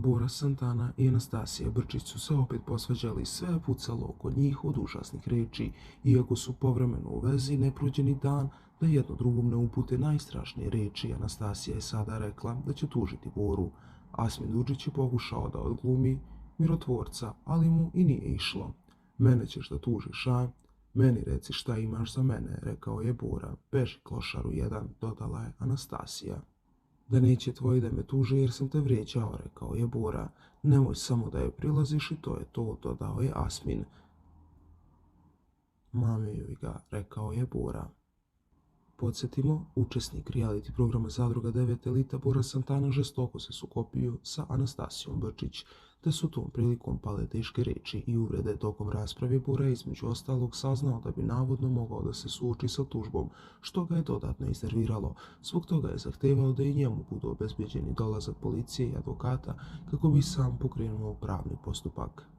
Bora Santana i Anastasija Brčić su se opet posvađali, sve je pucalo oko njih od užasnih reči, iako su povremeno u vezi, ne prođe ni dan da jedno drugom ne upute najstrašnije reči. Anastasija je sada rekla da će tužiti Boru. Asmin Dudžić je pokušao da odglumi mirotvorca, ali mu i nije išlo. Mene ćeš da tužiš, a? Meni reci šta imaš za mene, rekao je Bora. Beži, klošaru jedan, dodala je Anastasija. Da neće tvoji da me tuže jer sam te vrijeđao, rekao je Bora. Nemoj samo da je prilaziš i to je to, dodao je Asmin. Mamijuj ga, rekao je Bora. Podsjetimo, učesnik reality programa Zadruga 9 Elita Bora Santana žestoko se sukobio sa Anastasijom Brčić, te su tom prilikom pale teške reči i uvrede. Tokom rasprave Bora je između ostalog saznao da bi navodno mogao da se suoči sa tužbom, što ga je dodatno iznerviralo. Zbog toga je zahtevao da i njemu budu obezbeđeni dolazak policije i advokata kako bi sam pokrenuo pravni postupak.